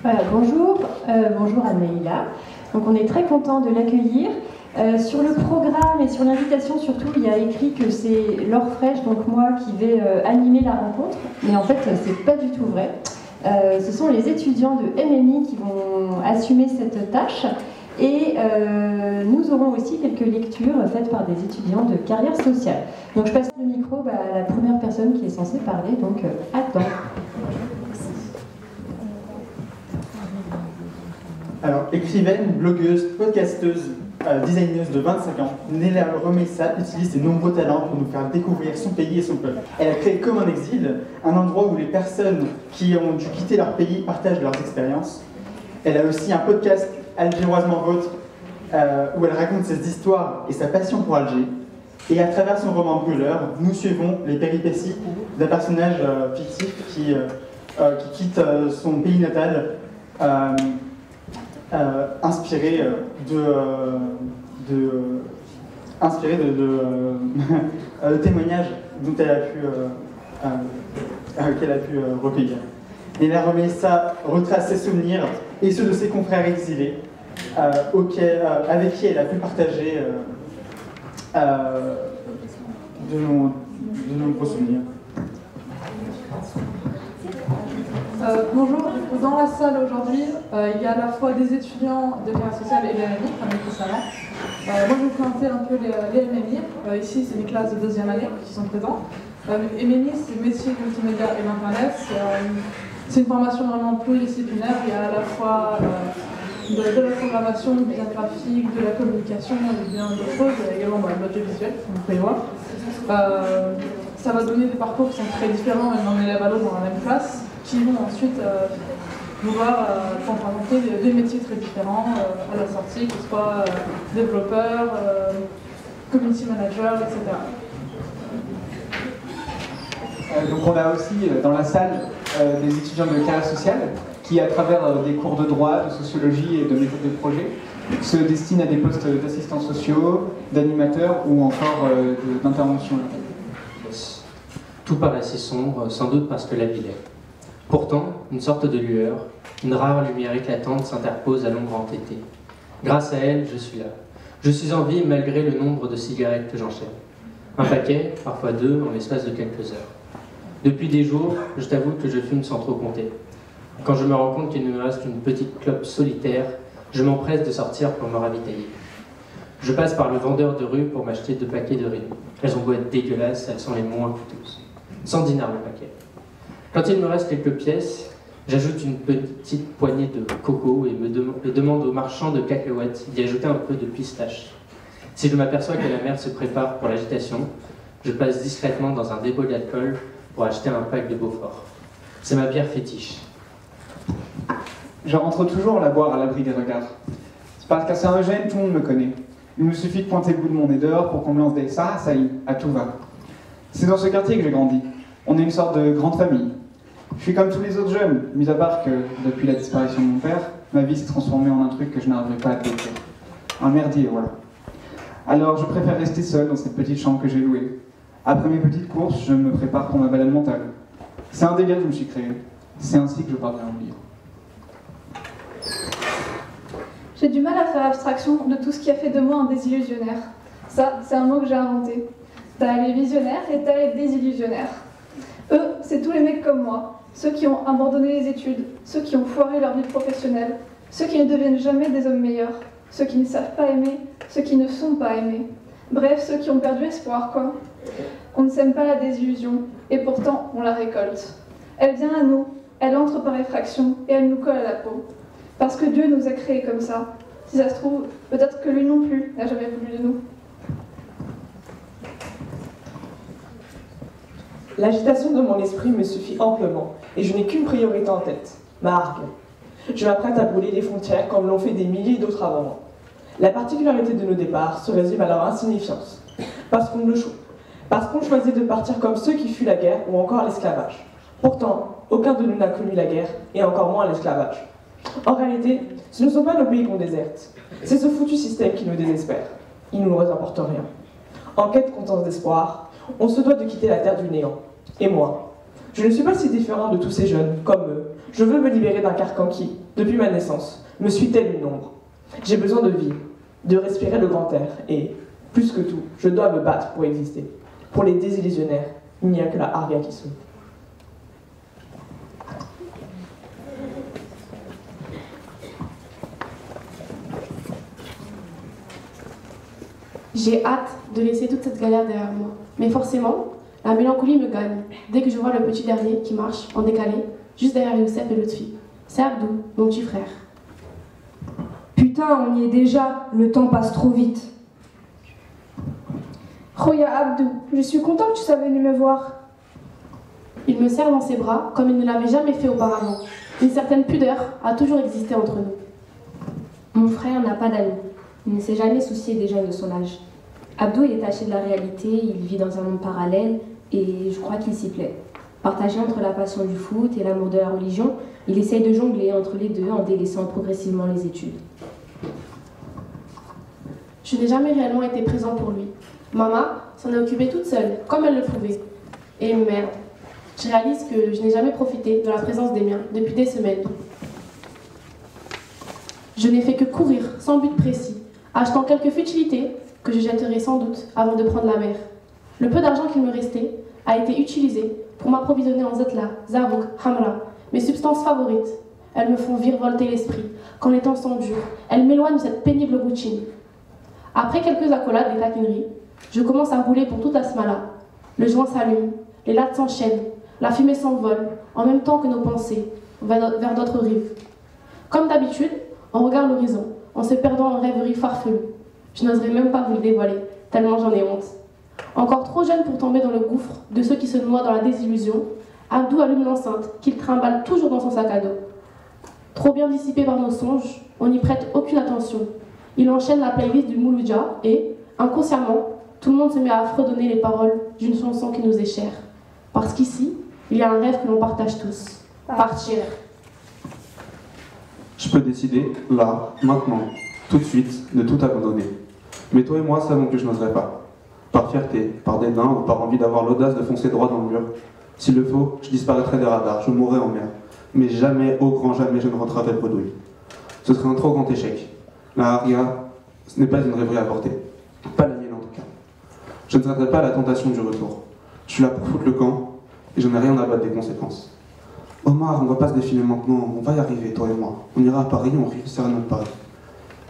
Voilà, bonjour, bonjour à Neila. Donc on est très content de l'accueillir. Sur le programme et sur l'invitation surtout, il y a écrit que c'est Laure Fraîche, donc moi, qui vais animer la rencontre. Mais en fait, c'est pas du tout vrai. Ce sont les étudiants de MMI qui vont assumer cette tâche. Et nous aurons aussi quelques lectures faites par des étudiants de carrière sociale. Donc je passe le micro à la première personne qui est censée parler, donc Adam. Alors, écrivaine, blogueuse, podcasteuse, designeuse de 25 ans, Neila Remessa utilise ses nombreux talents pour nous faire découvrir son pays et son peuple. Elle a créé Comme un exil, un endroit où les personnes qui ont dû quitter leur pays partagent leurs expériences. Elle a aussi un podcast, Algéroisement Vôtre, où elle raconte ses histoires et sa passion pour Alger. Et à travers son roman Brûleur, nous suivons les péripéties d'un personnage fictif qui quitte son pays natal, inspiré de témoignages dont qu'elle a pu recueillir. Neila Remessa retrace ses souvenirs et ceux de ses confrères exilés avec qui elle a pu partager de nombreux souvenirs. Bonjour, dans la salle aujourd'hui, il y a à la fois des étudiants de carrière sociale et des MMI, comme il faut savoir. Moi, je vais vous présenter un peu les MMI. Ici, c'est des classes de deuxième année qui sont présentes. MMI, c'est métier multimédia et l'Internet. C'est une formation vraiment pluridisciplinaire. Il y a à la fois de la programmation, du design graphique, de la communication et bien d'autres choses. Il y a également de l'audiovisuel, comme vous pouvez voir. Ça va donner des parcours qui sont très différents d'un élève à l'autre dans la même classe, qui vont ensuite pouvoir confronter des métiers très différents à la sortie, que ce soit développeur, community manager, etc. Donc on a aussi dans la salle des étudiants de carrière sociale qui, à travers des cours de droit, de sociologie et de méthode de projet, se destinent à des postes d'assistants sociaux, d'animateurs ou encore d'intervention. Tout paraissait sombre, sans doute parce que la ville est. Pourtant, une sorte de lueur, une rare lumière éclatante s'interpose à l'ombre entêtée. Grâce à elle, je suis là. Je suis en vie malgré le nombre de cigarettes que j'enchaîne. Un paquet, parfois deux, en l'espace de quelques heures. Depuis des jours, je t'avoue que je fume sans trop compter. Quand je me rends compte qu'il ne me reste qu'une petite clope solitaire, je m'empresse de sortir pour me ravitailler. Je passe par le vendeur de rue pour m'acheter 2 paquets de riz. Elles ont beau être dégueulasses, elles sont les moins coûteuses. 100 dinars le paquet. Quand il me reste quelques pièces, j'ajoute une petite poignée de coco et demande au marchand de cacahuètes d'y ajouter un peu de pistache. Si je m'aperçois que la mère se prépare pour l'agitation, je passe discrètement dans un dépôt d'alcool pour acheter un pack de Beaufort. C'est ma bière fétiche. Je rentre toujours la boire à l'abri des regards. C'est parce qu'à Saint-Eugène, tout le monde me connaît. Il me suffit de pointer le bout de mon nez dehors pour qu'on me lance des « ça y est, à tout va ». C'est dans ce quartier que j'ai grandi. On est une sorte de grande famille. Je suis comme tous les autres jeunes, mis à part que, depuis la disparition de mon père, ma vie s'est transformée en un truc que je n'arriverai pas à décrire. Un merdier, voilà. Alors je préfère rester seul dans cette petite chambre que j'ai louée. Après mes petites courses, je me prépare pour ma balade mentale. C'est un délire que je me suis créé. C'est ainsi que je parviens à oublier. J'ai du mal à faire abstraction de tout ce qui a fait de moi un désillusionnaire. Ça, c'est un mot que j'ai inventé. T'as les visionnaires et t'as les désillusionnaires. Eux, c'est tous les mecs comme moi, ceux qui ont abandonné les études, ceux qui ont foiré leur vie professionnelle, ceux qui ne deviennent jamais des hommes meilleurs, ceux qui ne savent pas aimer, ceux qui ne sont pas aimés. Bref, ceux qui ont perdu espoir, quoi. On ne sème pas la désillusion, et pourtant, on la récolte. Elle vient à nous, elle entre par effraction, et elle nous colle à la peau. Parce que Dieu nous a créés comme ça. Si ça se trouve, peut-être que lui non plus n'a jamais voulu de nous. L'agitation de mon esprit me suffit amplement, et je n'ai qu'une priorité en tête, ma hargue. Je m'apprête à brûler les frontières comme l'ont fait des milliers d'autres avant moi. La particularité de nos départs se résume à leur insignifiance, parce qu'on choisit de partir comme ceux qui fuient la guerre ou encore l'esclavage. Pourtant, aucun de nous n'a connu la guerre, et encore moins l'esclavage. En réalité, ce ne sont pas nos pays qu'on déserte, c'est ce foutu système qui nous désespère. Il ne nous rapporte rien. En quête constante d'espoir, on se doit de quitter la terre du néant. Et moi, je ne suis pas si différent de tous ces jeunes, comme eux, Je veux me libérer d'un carcan qui, depuis ma naissance, me suit tel une ombre. J'ai besoin de vivre, de respirer le grand air, et, plus que tout, je dois me battre pour exister. Pour les désillusionnaires, il n'y a que la aria qui sauve. J'ai hâte de laisser toute cette galère derrière moi. Mais forcément, la mélancolie me gagne dès que je vois le petit dernier qui marche en décalé, juste derrière Youssef et Lutfi. C'est Abdou, mon petit frère. Putain, on y est déjà, le temps passe trop vite. Roya Abdou, je suis content que tu sois venu me voir. Il me serre dans ses bras comme il ne l'avait jamais fait auparavant. Une certaine pudeur a toujours existé entre nous. Mon frère n'a pas d'amis. Il ne s'est jamais soucié des jeunes de son âge. Abdou est taché de la réalité, il vit dans un monde parallèle et je crois qu'il s'y plaît. Partagé entre la passion du foot et l'amour de la religion, il essaye de jongler entre les deux en délaissant progressivement les études. Je n'ai jamais réellement été présent pour lui. Maman s'en est occupée toute seule, comme elle le pouvait. Et merde, je réalise que je n'ai jamais profité de la présence des miens depuis des semaines. Je n'ai fait que courir, sans but précis, achetant quelques futilités que je jetterai sans doute avant de prendre la mer. Le peu d'argent qu'il me restait a été utilisé pour m'approvisionner en zetla, zarouk, hamra, mes substances favorites. Elles me font virevolter l'esprit. Quand les temps sont durs, elles m'éloignent de cette pénible routine. Après quelques accolades et taquineries, je commence à rouler pour toute la smala. Le joint s'allume, les lattes s'enchaînent, la fumée s'envole, en même temps que nos pensées, vers d'autres rives. Comme d'habitude, on regarde l'horizon, en se perdant en rêveries farfelues. Je n'oserais même pas vous le dévoiler, tellement j'en ai honte. Encore trop jeune pour tomber dans le gouffre de ceux qui se noient dans la désillusion, Abdou allume l'enceinte, qu'il trimballe toujours dans son sac à dos. Trop bien dissipé par nos songes, on n'y prête aucune attention. Il enchaîne la playlist du Mouloudja et, inconsciemment, tout le monde se met à fredonner les paroles d'une chanson qui nous est chère. Parce qu'ici, il y a un rêve que l'on partage tous. Partir. Je peux décider, là, maintenant, tout de suite, de tout abandonner. Mais toi et moi savons que je n'oserais pas. Par fierté, par dédain ou par envie d'avoir l'audace de foncer droit dans le mur. S'il le faut, je disparaîtrai des radars, je mourrai en mer. Mais jamais, au grand jamais, je ne rentrerai bredouille. Ce serait un trop grand échec. La haria, ce n'est pas une rêverie à porter. Pas la mienne en tout cas. Je ne craindrai pas la tentation du retour. Je suis là pour foutre le camp, et je n'ai rien à battre des conséquences. Omar, on va pas se défiler maintenant, on va y arriver, toi et moi. On ira à Paris, on réussira notre Paris.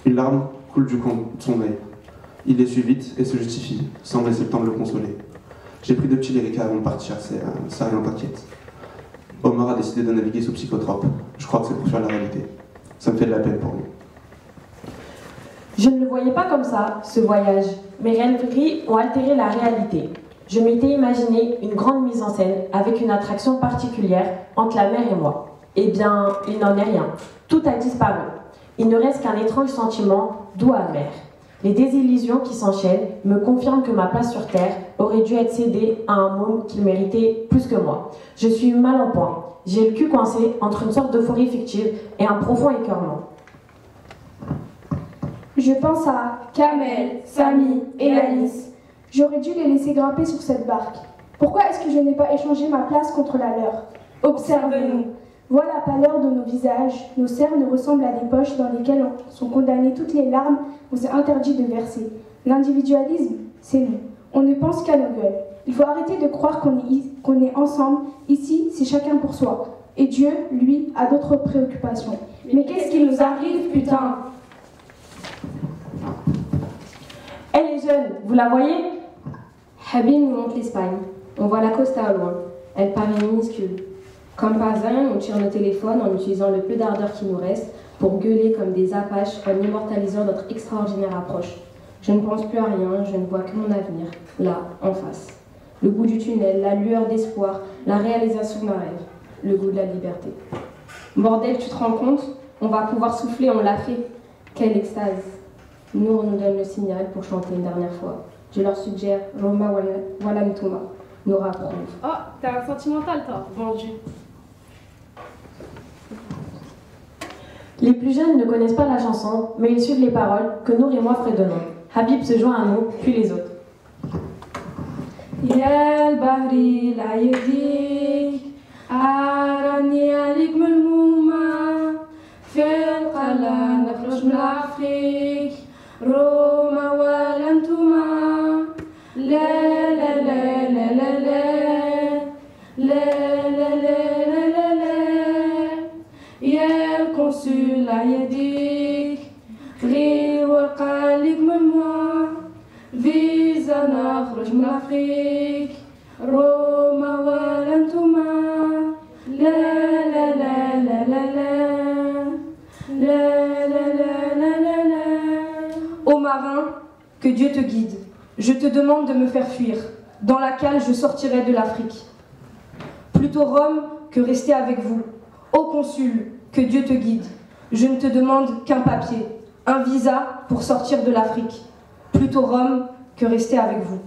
Une larme coule du coin de son œil. Il essuie vite et se justifie, sans laisser le temps de le consoler. J'ai pris 2 petits lyrica avant de partir, ça rien t'inquiète. Omar a décidé de naviguer sous psychotrope. Je crois que c'est pour faire la réalité. Ça me fait de la peine pour lui. Je ne le voyais pas comme ça, ce voyage. Mes rêveries ont altéré la réalité. Je m'étais imaginé une grande mise en scène avec une attraction particulière entre la mer et moi. Eh bien, il n'en est rien. Tout a disparu. Il ne reste qu'un étrange sentiment doux amer. Les désillusions qui s'enchaînent me confirment que ma place sur Terre aurait dû être cédée à un monde qu'il méritait plus que moi. Je suis mal en point. J'ai le cul coincé entre une sorte d'euphorie fictive et un profond écœurement. Je pense à Kamel, Samy et Anis. J'aurais dû les laisser grimper sur cette barque. Pourquoi est-ce que je n'ai pas échangé ma place contre la leur? Observez-nous. Vois la pâleur de nos visages. Nos cernes ressemblent à des poches dans lesquelles sont condamnées toutes les larmes qu'on s'est interdit de verser. L'individualisme, c'est nous. On ne pense qu'à nos gueules. Il faut arrêter de croire qu'on est ensemble. Ici, c'est chacun pour soi. Et Dieu, lui, a d'autres préoccupations. Mais qu'est-ce qui nous arrive, putain? Elle est jeune, vous la voyez? Habib nous montre l'Espagne. On voit la Costa au loin. Elle paraît minuscule. Comme par hasard, on tire nos téléphones en utilisant le peu d'ardeur qui nous reste pour gueuler comme des apaches en immortalisant notre extraordinaire approche. Je ne pense plus à rien, je ne vois que mon avenir, là, en face. Le bout du tunnel, la lueur d'espoir, la réalisation d'un rêve, le goût de la liberté. Bordel, tu te rends compte? On va pouvoir souffler, on l'a fait. Quelle extase! Nour nous donne le signal pour chanter une dernière fois. Je leur suggère Roma Walamtuma. Nour approuve. Oh, t'es un sentimental, toi, vendu. Les plus jeunes ne connaissent pas la chanson, mais ils suivent les paroles que Nour et moi fredonnons. Habib se joint à nous, puis les autres. يا البحر لا يهديك راني عليك ملمومة في القلة نخرج من أفريك روما ولا انتوما لا لا لا لا لا لا لا لا لا لا يا القنصل يديك غير وقالك ممنوع فيزا نخرج من أفريك روما ولا انتوما لا لا لا لا لا لا لا لا لا لا لا. Ô marin, que Dieu te guide. Je te demande de me faire fuir. Dans la cale, je sortirai de l'Afrique. Plutôt Rome que rester avec vous. Ô consul, que Dieu te guide. Je ne te demande qu'un papier, un visa pour sortir de l'Afrique. Plutôt Rome que rester avec vous.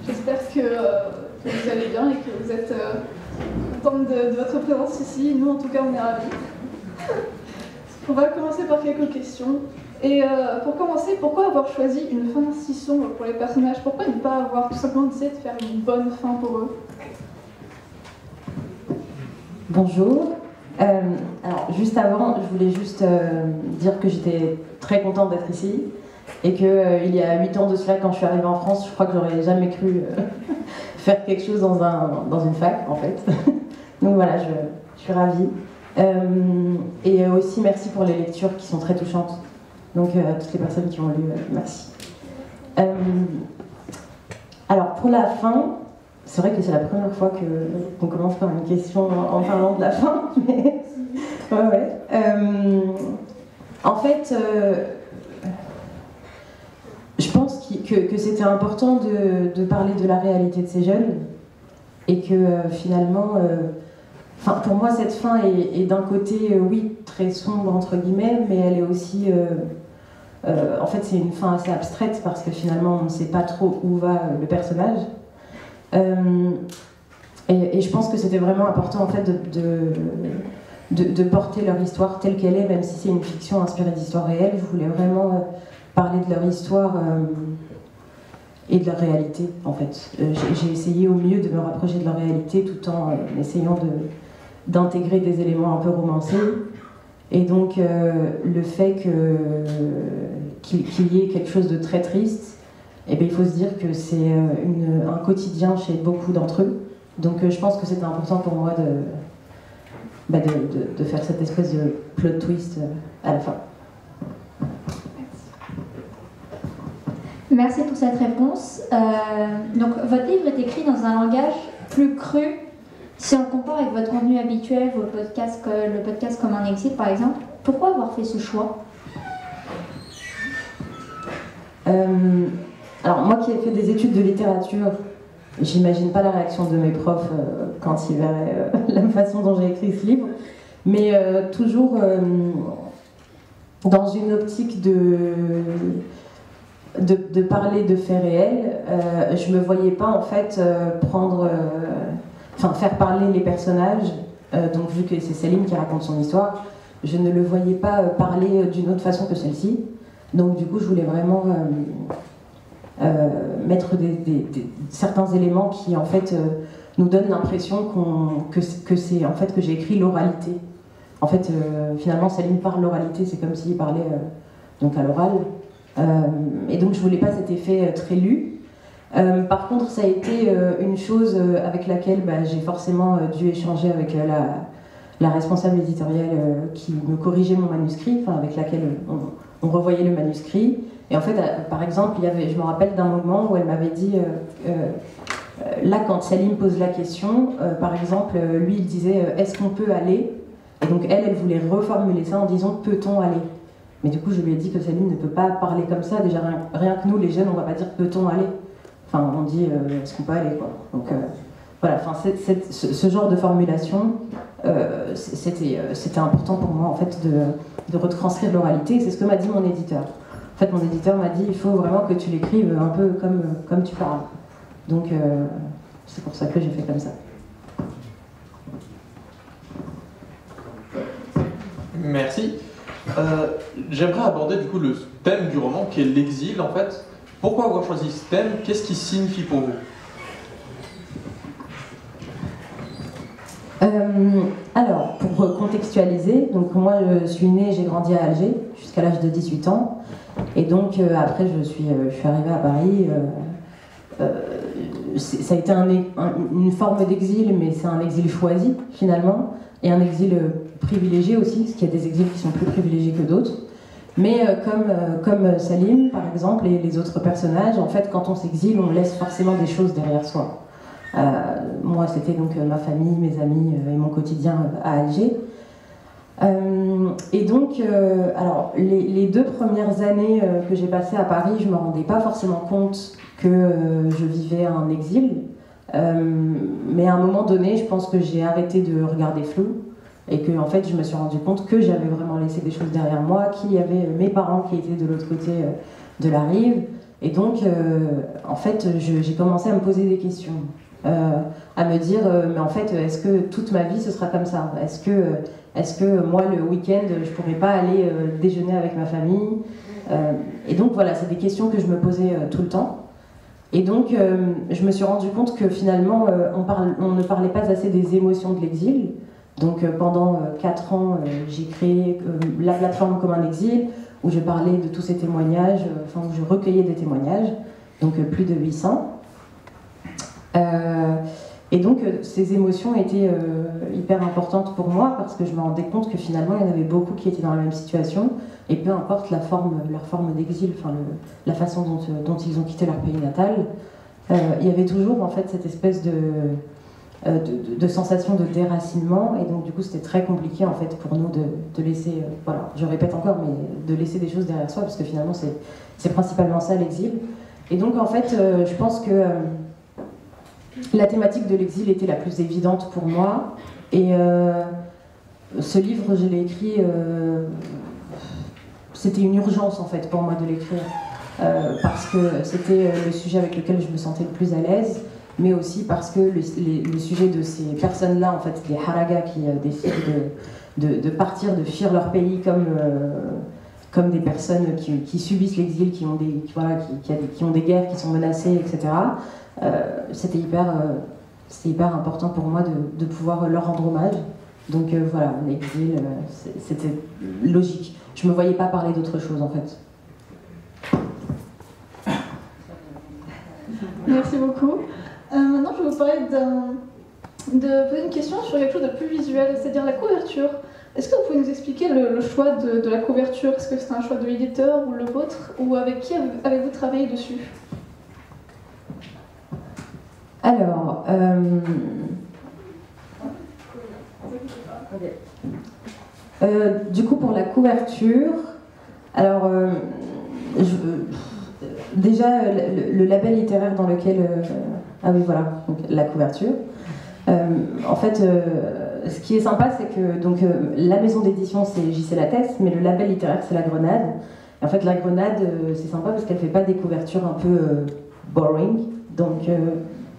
J'espère que vous allez bien et que vous êtes contente de votre présence ici. Nous, en tout cas, on est ravis. On va commencer par quelques questions. Et pour commencer, pourquoi avoir choisi une fin si sombre pour les personnages? Pourquoi ne pas avoir tout simplement essayé de faire une bonne fin pour eux? Bonjour. Alors, juste avant, je voulais juste dire que j'étais très contente d'être ici et qu'il y a 8 ans de cela, quand je suis arrivée en France, je crois que j'aurais jamais cru faire quelque chose dans une fac, en fait. Donc voilà, je suis ravie. Et aussi, merci pour les lectures qui sont très touchantes. Donc, à toutes les personnes qui ont lu, merci. Alors, pour la fin, c'est vrai que c'est la première fois qu'on commence par une question en parlant de la fin, mais ouais. En fait, je pense que c'était important de parler de la réalité de ces jeunes et que finalement, pour moi, cette fin est d'un côté, oui, très sombre entre guillemets, mais elle est aussi, en fait, c'est une fin assez abstraite parce que finalement, on ne sait pas trop où va le personnage. Et je pense que c'était vraiment important en fait de porter leur histoire telle qu'elle est, même si c'est une fiction inspirée d'histoires réelles. Je voulais vraiment parler de leur histoire et de leur réalité en fait. J'ai essayé au mieux de me rapprocher de leur réalité tout en essayant d'intégrer des éléments un peu romancés. Et donc le fait qu'il y ait quelque chose de très triste, eh bien, il faut se dire que c'est un quotidien chez beaucoup d'entre eux. Donc je pense que c'était important pour moi de faire cette espèce de plot twist à la fin. Merci pour cette réponse. Donc votre livre est écrit dans un langage plus cru si on compare avec votre contenu habituel, le podcast Comme un exil par exemple. Pourquoi avoir fait ce choix? Alors moi qui ai fait des études de littérature, j'imagine pas la réaction de mes profs quand ils verraient la façon dont j'ai écrit ce livre, mais toujours dans une optique de parler de faits réels. Je me voyais pas en fait faire parler les personnages, donc vu que c'est Céline qui raconte son histoire, je ne le voyais pas parler d'une autre façon que celle-ci. Donc du coup je voulais vraiment mettre certains éléments qui en fait nous donnent l'impression que c'est en fait que j'ai écrit l'oralité. En fait finalement Céline parle l'oralité, c'est comme s'il parlait donc à l'oral. Et donc je voulais pas cet effet très lu. Par contre ça a été une chose avec laquelle j'ai forcément dû échanger avec la responsable éditoriale qui me corrigeait mon manuscrit, avec laquelle on revoyait le manuscrit. Et en fait, par exemple, je me rappelle d'un moment où elle m'avait dit, là quand Salim pose la question, par exemple, lui il disait est-ce qu'on peut aller? Et donc elle voulait reformuler ça en disant peut-on aller? Mais du coup je lui ai dit que Salim ne peut pas parler comme ça, déjà rien que nous les jeunes on va pas dire peut-on aller? Enfin on dit est-ce qu'on peut aller quoi. Donc voilà, ce genre de formulation, c'était important pour moi en fait de retranscrire l'oralité, c'est ce que m'a dit mon éditeur. En fait, mon éditeur m'a dit il faut vraiment que tu l'écrives un peu comme tu parles. Donc, c'est pour ça que j'ai fait comme ça. Merci. J'aimerais aborder du coup le thème du roman qui est l'exil en fait. Pourquoi avoir choisi ce thème? Qu'est-ce qui signifie pour vous? Alors, pour contextualiser, donc moi je suis née, j'ai grandi à Alger jusqu'à l'âge de 18 ans. Et donc après je suis arrivée à Paris. Ça a été une forme d'exil, mais c'est un exil choisi finalement. Et un exil privilégié aussi, parce qu'il y a des exils qui sont plus privilégiés que d'autres. Mais comme Salim, par exemple, et les autres personnages, en fait, quand on s'exile, on laisse forcément des choses derrière soi. Moi, c'était donc ma famille, mes amis et mon quotidien à Alger. Et donc, alors, les 2 premières années que j'ai passées à Paris, je ne me rendais pas forcément compte que je vivais un exil. Mais à un moment donné, je pense que j'ai arrêté de regarder flou et que en fait, je me suis rendu compte que j'avais vraiment laissé des choses derrière moi, qu'il y avait mes parents qui étaient de l'autre côté de la rive. Et donc, en fait, j'ai commencé à me poser des questions, à me dire, mais en fait, est-ce que toute ma vie ce sera comme ça? Est-ce que moi, le week-end, je pourrais pas aller déjeuner avec ma famille? Et donc voilà, c'est des questions que je me posais tout le temps. Et donc, je me suis rendu compte que finalement, on ne parlait pas assez des émotions de l'exil. Donc, pendant 4 ans, j'ai créé la plateforme Comme un exil, où je parlais de tous ces témoignages, où je recueillais des témoignages, donc plus de 800. Et donc, ces émotions étaient hyper importantes pour moi, parce que je me rendais compte que finalement, il y en avait beaucoup qui étaient dans la même situation, et peu importe leur forme d'exil, la façon dont ils ont quitté leur pays natal, il y avait toujours en fait cette espèce de sensation de déracinement, et donc du coup c'était très compliqué en fait pour nous de laisser, voilà, je répète encore, mais de laisser des choses derrière soi, parce que finalement c'est principalement ça l'exil. Et donc en fait je pense que la thématique de l'exil était la plus évidente pour moi, et ce livre je l'ai écrit, c'était une urgence en fait pour moi de l'écrire, parce que c'était le sujet avec lequel je me sentais le plus à l'aise, mais aussi parce que le sujet de ces personnes-là, en fait, les haragas qui décident de partir, de fuir leur pays comme des personnes qui subissent l'exil, qui ont des guerres, qui sont menacées, etc. C'était hyper important pour moi de pouvoir leur rendre hommage. Donc voilà, l'exil, c'était logique. Je ne me voyais pas parler d'autre chose, en fait. Merci beaucoup. Maintenant, je vais vous parler de poser une question sur quelque chose de plus visuel, c'est-à-dire la couverture. Est-ce que vous pouvez nous expliquer le choix de la couverture? Est-ce que c'est un choix de l'éditeur ou le vôtre? Ou avec qui avez-vous travaillé dessus? Alors, du coup, pour la couverture, alors, déjà, le label littéraire dans lequel... ah oui, voilà, donc, la couverture. En fait, ce qui est sympa, c'est que donc, la maison d'édition, c'est JC Lattès, mais le label littéraire, c'est La Grenade. Et en fait, La Grenade, c'est sympa parce qu'elle fait pas des couvertures un peu boring, donc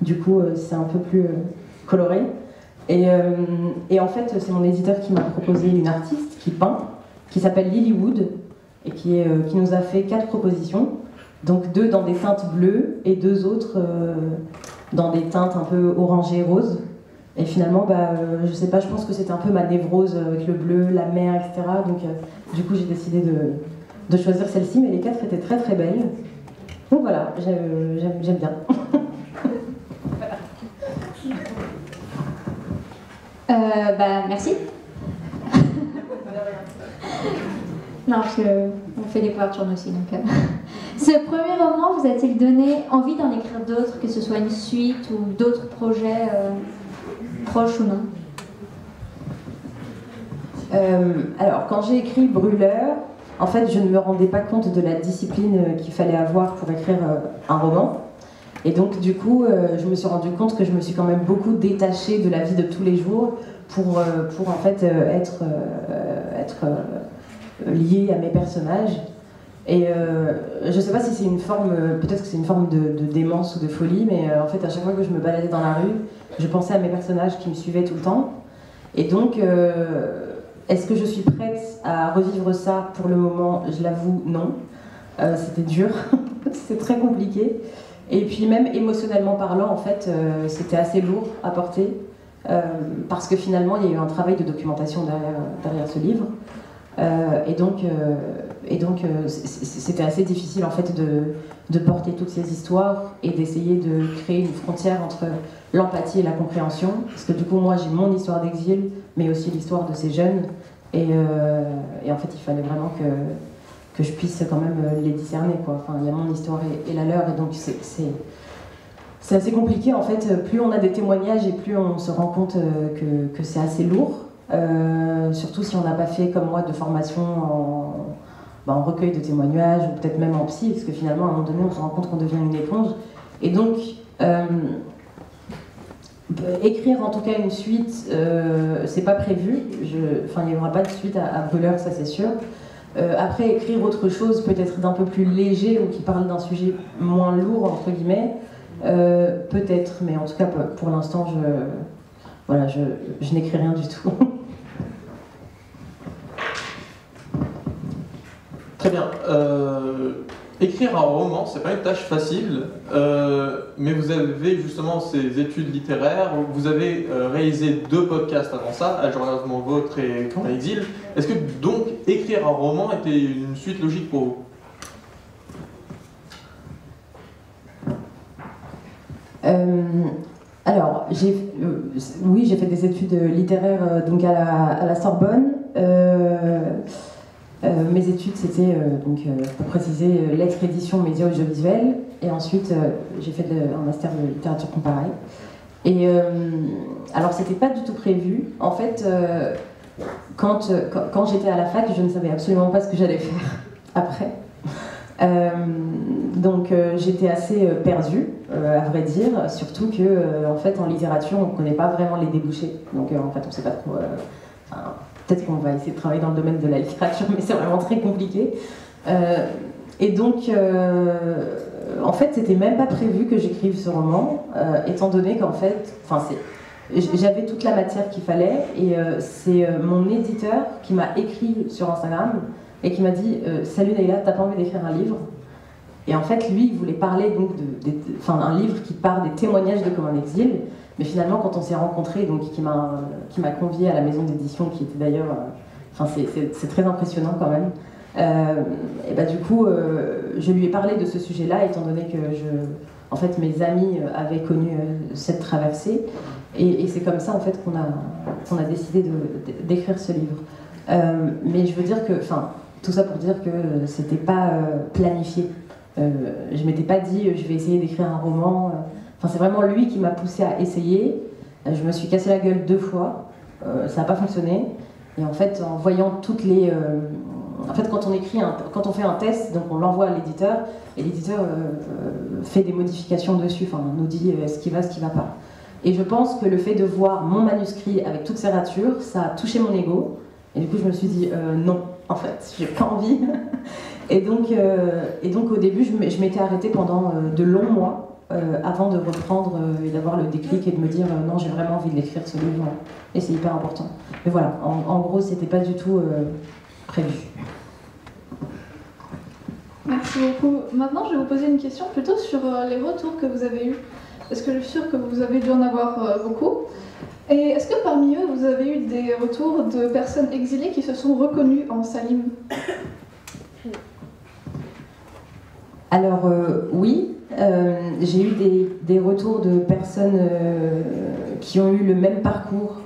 du coup, c'est un peu plus coloré. Et en fait, c'est mon éditeur qui m'a proposé une artiste qui peint, qui s'appelle Lilywood, et qui nous a fait 4 propositions. Donc 2 dans des teintes bleues et 2 autres dans des teintes un peu orangées roses. Et finalement, je sais pas, je pense que c'était un peu ma névrose avec le bleu, la mer, etc. Donc du coup, j'ai décidé de choisir celle-ci, mais les 4 étaient très très belles. Donc voilà, j'aime bien. Merci. Non, parce qu'on fait des couvertures nous aussi. Donc, Ce premier roman vous a-t-il donné envie d'en écrire d'autres, que ce soit une suite ou d'autres projets proches ou non? Alors, quand j'ai écrit Brûleur, en fait, je ne me rendais pas compte de la discipline qu'il fallait avoir pour écrire un roman. Et donc, du coup, je me suis rendu compte que je me suis quand même beaucoup détachée de la vie de tous les jours pour en fait, être liée à mes personnages. Et je ne sais pas si c'est une forme, peut-être que c'est une forme de démence ou de folie, mais en fait, à chaque fois que je me baladais dans la rue, je pensais à mes personnages qui me suivaient tout le temps. Et donc, Est-ce que je suis prête à revivre ça? Pour le moment, je l'avoue, non. C'était dur, c'était très compliqué. Et puis même émotionnellement parlant, en fait, c'était assez lourd à porter. Parce que finalement, il y a eu un travail de documentation derrière ce livre. Et donc, c'était assez difficile en fait de porter toutes ces histoires et d'essayer de créer une frontière entre l'empathie et la compréhension. Parce que du coup, moi, j'ai mon histoire d'exil, mais aussi l'histoire de ces jeunes. Et en fait, il fallait vraiment que je puisse quand même les discerner, quoi. Enfin, il y a mon histoire et la leur, et donc c'est assez compliqué en fait. Plus on a des témoignages et plus on se rend compte que c'est assez lourd. Surtout si on n'a pas fait comme moi de formation en recueil de témoignages ou peut-être même en psy, parce que finalement à un moment donné on se rend compte qu'on devient une éponge. Et donc écrire en tout cas une suite, c'est pas prévu. Enfin, il n'y aura pas de suite à Brûleur, ça c'est sûr. Après, écrire autre chose peut-être d'un peu plus léger ou qui parle d'un sujet moins lourd entre guillemets, peut-être, mais en tout cas pour l'instant je n'écris rien du tout. Très bien. Écrire un roman, c'est pas une tâche facile, mais vous avez justement ces études littéraires, vous avez réalisé 2 podcasts avant ça, Agéorieusement Vôtre et Quand Exil. Est-ce que donc écrire un roman était une suite logique pour vous? Alors, oui, j'ai fait des études littéraires donc à la Sorbonne. Mes études, c'était, pour préciser, lettres, édition, médias audiovisuels. Et ensuite, j'ai fait un master de littérature comparée. Et alors, c'était pas du tout prévu. En fait, quand j'étais à la fac, je ne savais absolument pas ce que j'allais faire après. Donc j'étais assez perdue, à vrai dire, surtout que en fait en littérature on ne connaît pas vraiment les débouchés, donc en fait on ne sait pas trop. Peut-être qu'on va essayer de travailler dans le domaine de la littérature, mais c'est vraiment très compliqué. Et donc en fait c'était même pas prévu que j'écrive ce roman, étant donné qu'en fait, j'avais toute la matière qu'il fallait, et c'est mon éditeur qui m'a écrit sur Instagram et qui m'a dit salut Leïla, t'as pas envie d'écrire un livre? Et en fait, lui, il voulait parler donc un livre qui part des témoignages de Comme un exil. Mais finalement, quand on s'est rencontrés, donc qui m'a convié à la maison d'édition, qui était d'ailleurs, c'est très impressionnant quand même. Et bah du coup, je lui ai parlé de ce sujet-là, étant donné que en fait, mes amis avaient connu cette traversée, et c'est comme ça en fait qu'on a décidé d'écrire ce livre. Mais je veux dire que, tout ça pour dire que c'était pas planifié. Je m'étais pas dit je vais essayer d'écrire un roman. C'est vraiment lui qui m'a poussé à essayer. Je me suis cassé la gueule 2 fois. Ça n'a pas fonctionné. Et en fait, en voyant toutes les... en fait, quand on fait un test, donc on l'envoie à l'éditeur, et l'éditeur fait des modifications dessus, nous dit ce qui va pas. Et je pense que le fait de voir mon manuscrit avec toutes ces ratures, ça a touché mon ego. Et du coup, je me suis dit non, en fait, j'ai pas envie. Et donc au début, je m'étais arrêtée pendant de longs mois avant de reprendre et d'avoir le déclic et de me dire non, j'ai vraiment envie de l'écrire ce livre, et c'est hyper important. Mais voilà, en gros, c'était pas du tout prévu. Merci beaucoup. Maintenant, je vais vous poser une question plutôt sur les retours que vous avez eus. Parce que je suis sûre que vous avez dû en avoir beaucoup. Et est-ce que parmi eux, vous avez eu des retours de personnes exilées qui se sont reconnues en Salim? Alors oui, j'ai eu des retours de personnes qui ont eu le même parcours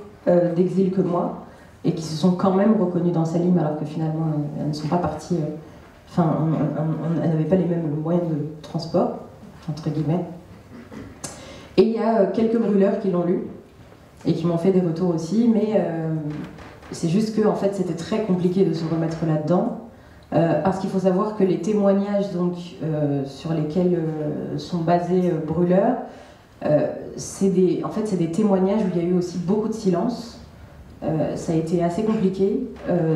d'exil que moi et qui se sont quand même reconnues dans Salim, alors que finalement elles ne sont pas parties, elles n'avaient pas les mêmes moyens de transport, entre guillemets. Et il y a quelques brûleurs qui l'ont lu et qui m'ont fait des retours aussi, mais c'est juste que en fait, c'était très compliqué de se remettre là-dedans. Parce qu'il faut savoir que les témoignages sur lesquels sont basés Brûleur, c'est des témoignages où il y a eu aussi beaucoup de silence. Ça a été assez compliqué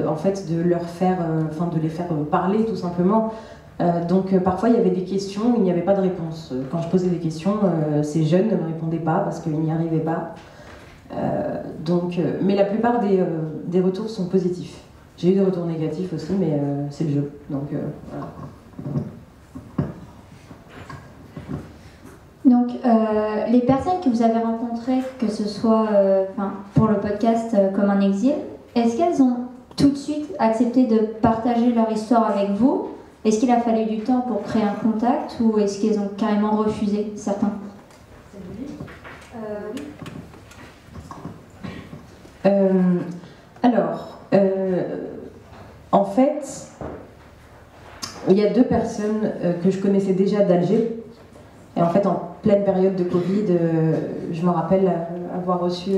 en fait de les faire parler tout simplement. Donc parfois il y avait des questions où il n'y avait pas de réponse. Quand je posais des questions, ces jeunes ne me répondaient pas parce qu'ils n'y arrivaient pas. Mais la plupart des retours sont positifs. J'ai eu des retours négatifs aussi, mais c'est le jeu. Donc voilà. Donc, les personnes que vous avez rencontrées, que ce soit pour le podcast Comme un exil, est-ce qu'elles ont tout de suite accepté de partager leur histoire avec vous? Est-ce qu'il a fallu du temps pour créer un contact ou est-ce qu'elles ont carrément refusé certains? En fait, il y a 2 personnes que je connaissais déjà d'Alger. Et en fait, en pleine période de Covid, je me rappelle avoir reçu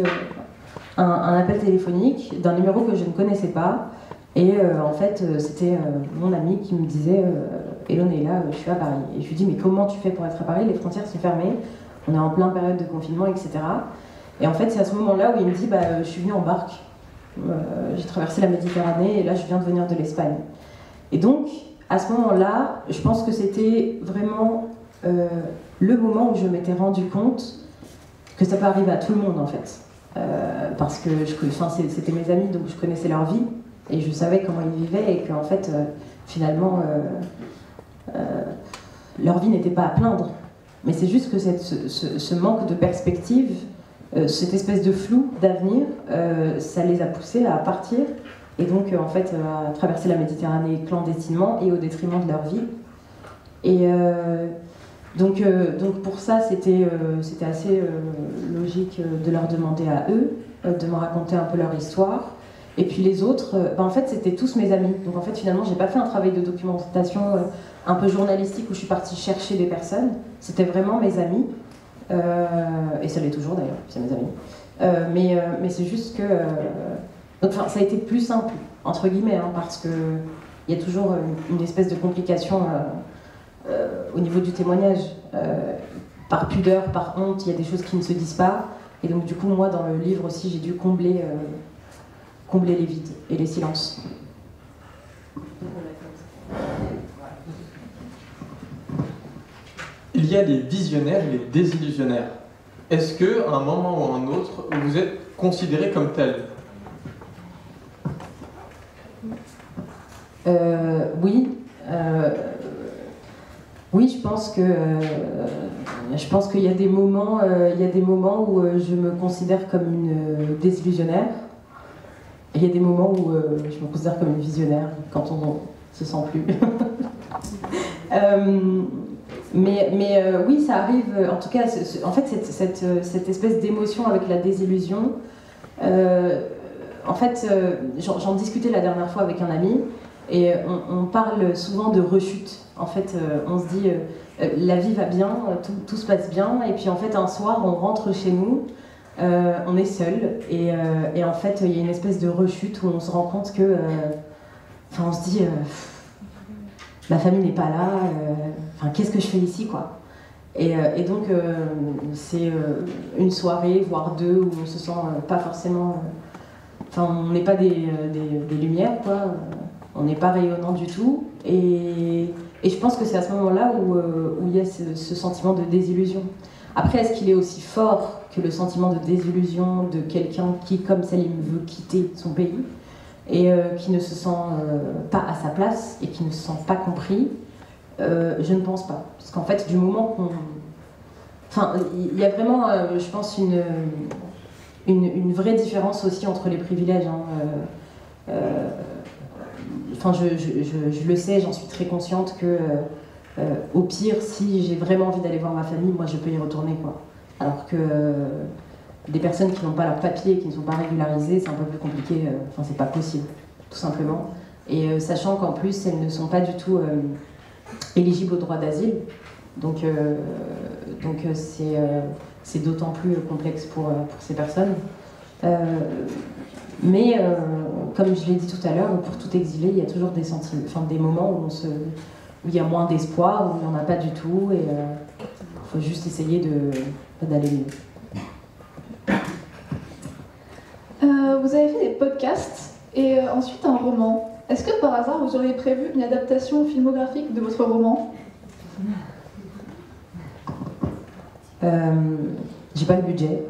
un appel téléphonique d'un numéro que je ne connaissais pas. Et en fait, c'était mon ami qui me disait Hello Neila, je suis à Paris. Et je lui dis mais comment tu fais pour être à Paris? Les frontières sont fermées, on est en pleine période de confinement, etc. Et en fait, c'est à ce moment-là où il me dit je suis venu en barque. J'ai traversé la Méditerranée et là, je viens de venir de l'Espagne. Et donc, à ce moment-là, je pense que c'était vraiment le moment où je m'étais rendu compte que ça peut arriver à tout le monde en fait. Parce que c'était mes amis, donc je connaissais leur vie et je savais comment ils vivaient et qu'en fait, finalement, leur vie n'était pas à plaindre. Mais c'est juste que ce manque de perspective, cette espèce de flou d'avenir, ça les a poussés à partir et donc en fait à traverser la Méditerranée clandestinement et au détriment de leur vie. Et donc pour ça, c'était assez logique de leur demander à eux de me raconter un peu leur histoire. Et puis les autres, en fait, c'était tous mes amis. Donc en fait, finalement, j'ai pas fait un travail de documentation un peu journalistique où je suis partie chercher des personnes. C'était vraiment mes amis. Et ça l'est toujours d'ailleurs, c'est mes amis. Mais c'est juste que... donc ça a été plus simple, entre guillemets, parce qu'il y a toujours une espèce de complication au niveau du témoignage. Par pudeur, par honte, il y a des choses qui ne se disent pas. Et donc du coup, moi, dans le livre aussi, j'ai dû combler les vides et les silences. Il y a les visionnaires et les désillusionnaires. Est-ce qu'à un moment ou à un autre, vous êtes considéré comme tel? Oui. Oui, je pense qu'il y a des moments, où je me considère comme une désillusionnaire. Et il y a des moments où je me considère comme une visionnaire, quand on se sent plus. Mais oui, ça arrive. En tout cas, en fait, cette espèce d'émotion avec la désillusion. En fait, j'en discutais la dernière fois avec un ami, et on parle souvent de rechute. En fait, on se dit la vie va bien, tout se passe bien, et puis en fait, un soir, on rentre chez nous, on est seul, et en fait, il y a une espèce de rechute où on se rend compte que, on se dit. Ma famille n'est pas là, qu'est-ce que je fais ici, quoi. Et donc, c'est une soirée, voire 2, où on se sent pas forcément... on n'est pas des lumières, quoi. On n'est pas rayonnant du tout. Et je pense que c'est à ce moment-là où il y a ce sentiment de désillusion. Après, est-ce qu'il est aussi fort que le sentiment de désillusion de quelqu'un qui, comme Salim, veut quitter son pays et qui ne se sent pas à sa place et qui ne se sent pas compris? Je ne pense pas. Parce qu'en fait, du moment qu'on... il y a vraiment, je pense, une vraie différence aussi entre les privilèges. Je le sais, j'en suis très consciente que, au pire, si j'ai vraiment envie d'aller voir ma famille, moi, je peux y retourner, quoi. Alors que... des personnes qui n'ont pas leurs papiers, qui ne sont pas régularisées, c'est un peu plus compliqué, c'est pas possible, tout simplement. Et sachant qu'en plus, elles ne sont pas du tout éligibles au droit d'asile, donc c'est d'autant plus complexe pour ces personnes. Mais comme je l'ai dit tout à l'heure, pour tout exilé, il y a toujours des moments où il y a moins d'espoir, où il n'y en a pas du tout, et il faut juste essayer d'aller mieux. Vous avez fait des podcasts et ensuite un roman. Est-ce que par hasard vous auriez prévu une adaptation filmographique de votre roman? J'ai pas le budget.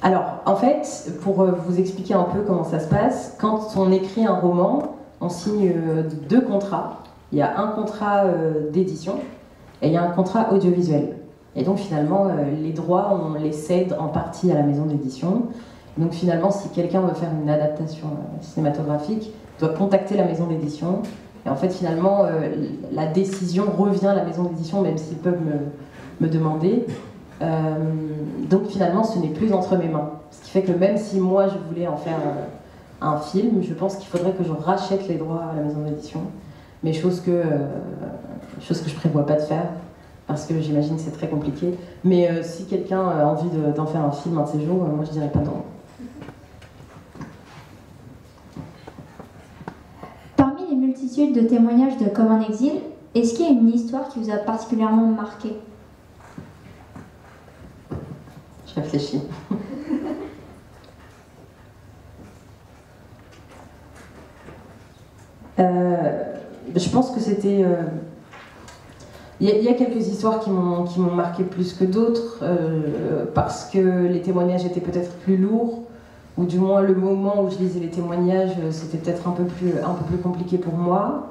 Alors, en fait, pour vous expliquer un peu comment ça se passe, quand on écrit un roman, on signe 2 contrats. Il y a un contrat d'édition et il y a un contrat audiovisuel. Et donc finalement, les droits, on les cède en partie à la maison d'édition. Donc finalement, si quelqu'un veut faire une adaptation cinématographique, il doit contacter la maison d'édition. Et en fait, finalement, la décision revient à la maison d'édition, même s'ils peuvent me demander. Donc finalement, ce n'est plus entre mes mains. Ce qui fait que même si moi, je voulais en faire un film, je pense qu'il faudrait que je rachète les droits à la maison d'édition. Mais chose que je prévois pas de faire, parce que j'imagine que c'est très compliqué. Mais si quelqu'un a envie d'en faire un film un de ces jours, moi je dirais pas non. Parmi les multitudes de témoignages de Comme en exil, est-ce qu'il y a une histoire qui vous a particulièrement marqué? Je réfléchis. Je pense que c'était... Il y a quelques histoires qui m'ont marqué plus que d'autres, parce que les témoignages étaient peut-être plus lourds, ou du moins le moment où je lisais les témoignages, c'était peut-être un peu plus compliqué pour moi.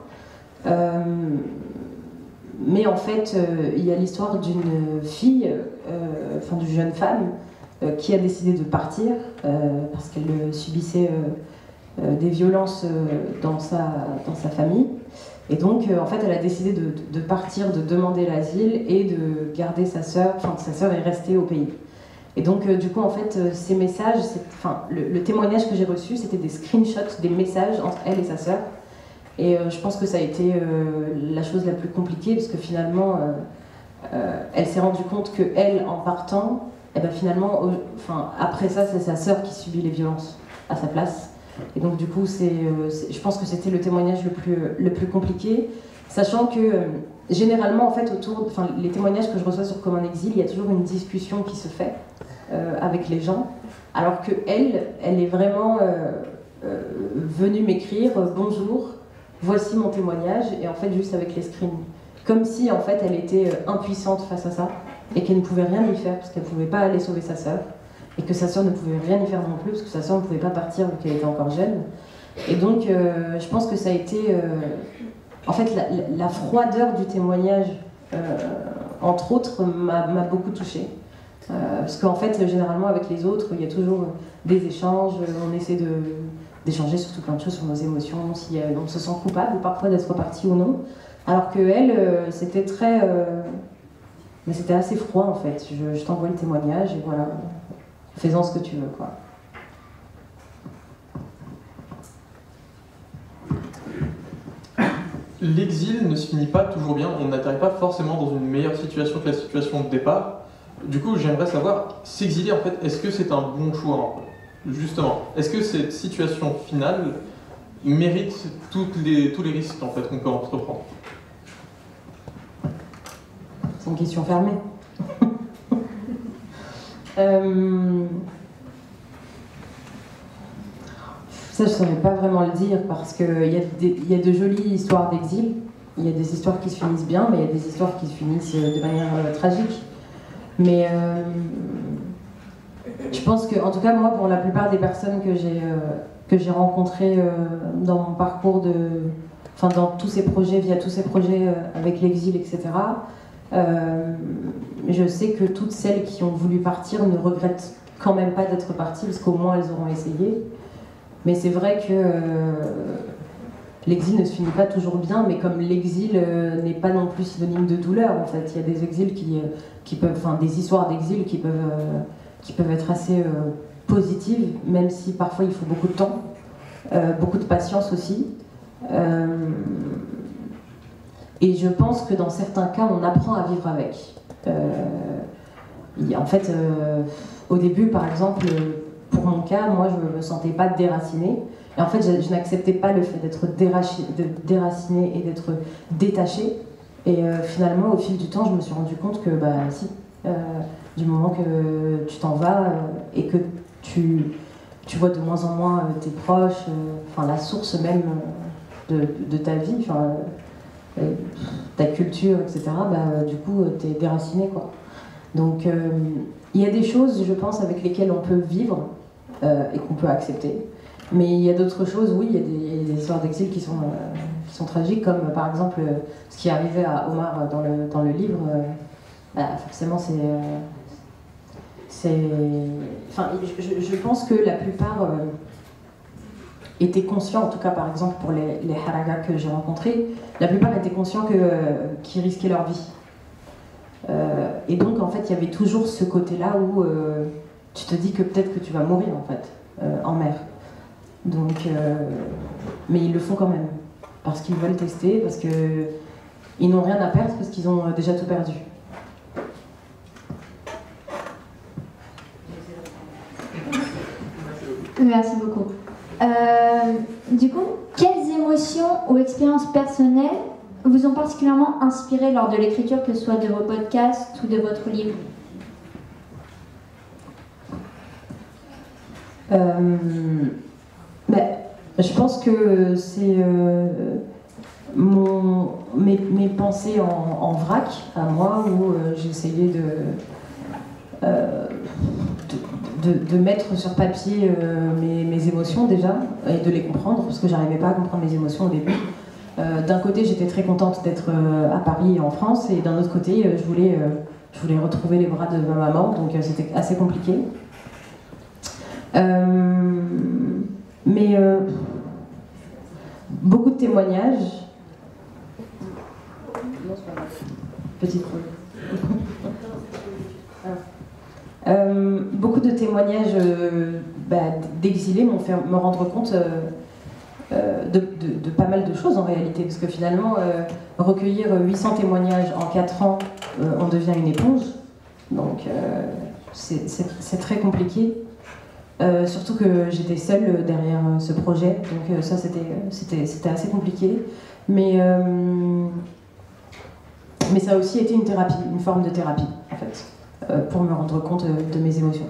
Mais en fait, il y a l'histoire d'une fille, enfin d'une jeune femme, qui a décidé de partir, parce qu'elle subissait des violences dans sa famille. Et donc, en fait, elle a décidé de partir, de demander l'asile et de garder sa sœur. Enfin, sa sœur est restée au pays. Et donc, du coup, en fait, ces messages, le témoignage que j'ai reçu, c'était des screenshots, des messages entre elle et sa sœur. Et je pense que ça a été la chose la plus compliquée, parce que finalement, elle s'est rendue compte que elle, en partant, et ben finalement, après ça, c'est sa sœur qui subit les violences à sa place. Et donc du coup, je pense que c'était le témoignage le plus compliqué, sachant que généralement, en fait, les témoignages que je reçois sur Comme en exil, il y a toujours une discussion qui se fait avec les gens, alors que elle est vraiment venue m'écrire bonjour, voici mon témoignage, et en fait juste avec les screens, comme si en fait elle était impuissante face à ça et qu'elle ne pouvait rien y faire parce qu'elle ne pouvait pas aller sauver sa sœur. Et que sa sœur ne pouvait rien y faire non plus, parce que sa sœur ne pouvait pas partir vu qu'elle était encore jeune. Et donc, je pense que ça a été... en fait, la froideur du témoignage, entre autres, m'a beaucoup touchée. Parce qu'en fait, généralement, avec les autres, il y a toujours des échanges, on essaie d'échanger sur tout plein de choses, sur nos émotions, si on se sent coupable parfois d'être reparti ou non. Alors qu'elle, c'était très... mais c'était assez froid, en fait. Je t'envoie le témoignage, et voilà... Fais-en ce que tu veux, quoi. L'exil ne se finit pas toujours bien, on n'atterrit pas forcément dans une meilleure situation que la situation de départ. Du coup, j'aimerais savoir, s'exiler, en fait, est-ce que c'est un bon choix, en fait? Justement, est-ce que cette situation finale mérite tous les risques, en fait, qu'on peut entreprendre? C'est une question fermée. Ça, je ne saurais pas vraiment le dire, parce qu'il y a de jolies histoires d'exil. Il y a des histoires qui se finissent bien, mais il y a des histoires qui se finissent de manière tragique. Mais je pense que, en tout cas, moi, pour la plupart des personnes que j'ai rencontrées dans mon parcours, dans tous ces projets, via tous ces projets avec l'exil, etc., je sais que toutes celles qui ont voulu partir ne regrettent quand même pas d'être parties, parce qu'au moins elles auront essayé. Mais c'est vrai que l'exil ne se finit pas toujours bien, mais comme l'exil n'est pas non plus synonyme de douleur, en fait, il y a des exils qui peuvent, des histoires d'exil qui peuvent être assez positives, même si parfois il faut beaucoup de temps, beaucoup de patience aussi. Et je pense que dans certains cas, on apprend à vivre avec. En fait, au début, par exemple, pour mon cas, moi, je ne me sentais pas déracinée. Et en fait, je n'acceptais pas le fait d'être déracinée et d'être détachée. Et finalement, au fil du temps, je me suis rendu compte que, du moment que tu t'en vas et que tu vois de moins en moins tes proches, la source même de ta vie, ta culture, etc., du coup, t'es déraciné, quoi. Donc il y a des choses, je pense, avec lesquelles on peut vivre et qu'on peut accepter. Mais il y a d'autres choses, oui, il y a des histoires d'exil qui sont tragiques, comme par exemple ce qui est arrivé à Omar dans le livre. Forcément, enfin, je pense que la plupart étaient conscients, en tout cas par exemple pour les haragas que j'ai rencontrés, la plupart étaient conscients qu'ils risquaient leur vie. Et donc en fait il y avait toujours ce côté-là où tu te dis que peut-être que tu vas mourir en fait, en mer. Donc, mais ils le font quand même, parce qu'ils veulent tester, parce qu'ils n'ont rien à perdre, parce qu'ils ont déjà tout perdu. Merci beaucoup. Du coup, quelles émotions ou expériences personnelles vous ont particulièrement inspiré lors de l'écriture, que ce soit de vos podcasts ou de votre livre? Je pense que c'est mes pensées en vrac à moi, où j'essayais de mettre sur papier mes émotions déjà, et de les comprendre, parce que j'arrivais pas à comprendre mes émotions au début. D'un côté, j'étais très contente d'être à Paris et en France, et d'un autre côté, je voulais retrouver les bras de ma maman, donc c'était assez compliqué. Mais beaucoup de témoignages. Petite rôle. Beaucoup de témoignages d'exilés m'ont fait me rendre compte de pas mal de choses en réalité, parce que finalement, recueillir 800 témoignages en 4 ans, on devient une éponge. Donc c'est très compliqué. Surtout que j'étais seule derrière ce projet, donc ça c'était assez compliqué. Mais ça a aussi été une thérapie, une forme de thérapie en fait, pour me rendre compte de mes émotions.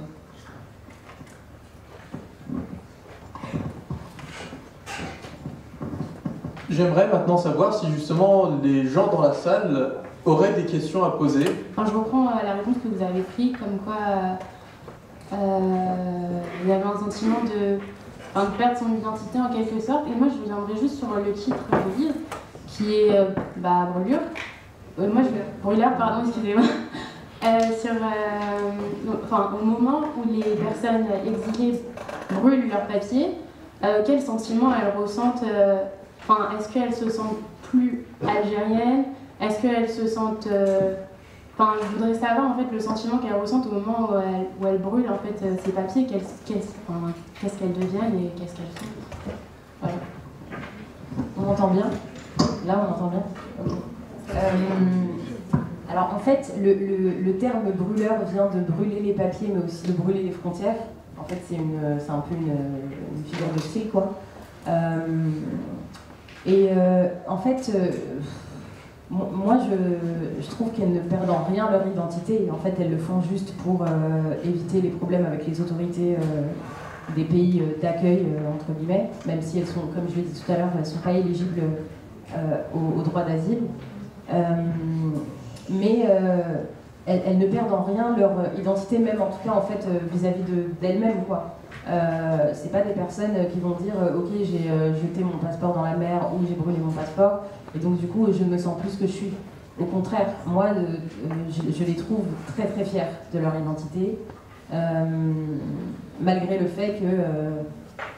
J'aimerais maintenant savoir si justement les gens dans la salle auraient des questions à poser. Alors, je reprends la réponse que vous avez prise, comme quoi il y avait un sentiment de perdre son identité en quelque sorte. Et moi, je reviendrai juste sur le titre du livre, qui est Brûlure. Brûleur, pardon, excusez-moi. Au moment où les personnes exilées brûlent leurs papiers, quel sentiment elles ressentent? Est-ce qu'elles se sentent plus algériennes? Est-ce qu'elles se sentent... je voudrais savoir en fait le sentiment qu'elles ressentent au moment où elles brûlent en fait ces papiers, qu'est-ce qu'elles deviennent et qu'est-ce qu'elles sont. Voilà. On m'entend bien? Là, on m'entend bien? Okay. Alors en fait, le terme brûleur vient de brûler les papiers, mais aussi de brûler les frontières. En fait, c'est un peu une figure de style, quoi. En fait, moi, je trouve qu'elles ne perdent en rien leur identité. En fait, elles le font juste pour éviter les problèmes avec les autorités des pays d'accueil, entre guillemets, même si elles sont, comme je l'ai dit tout à l'heure, elles ne sont pas éligibles au droit d'asile. Mais elles ne perdent en rien leur identité, même en tout cas en fait vis-à-vis d'elles-mêmes, quoi. C'est pas des personnes qui vont dire ok, j'ai jeté mon passeport dans la mer ou j'ai brûlé mon passeport et donc du coup je ne me sens plus ce que je suis. Au contraire, moi je les trouve très très fiers de leur identité, malgré le fait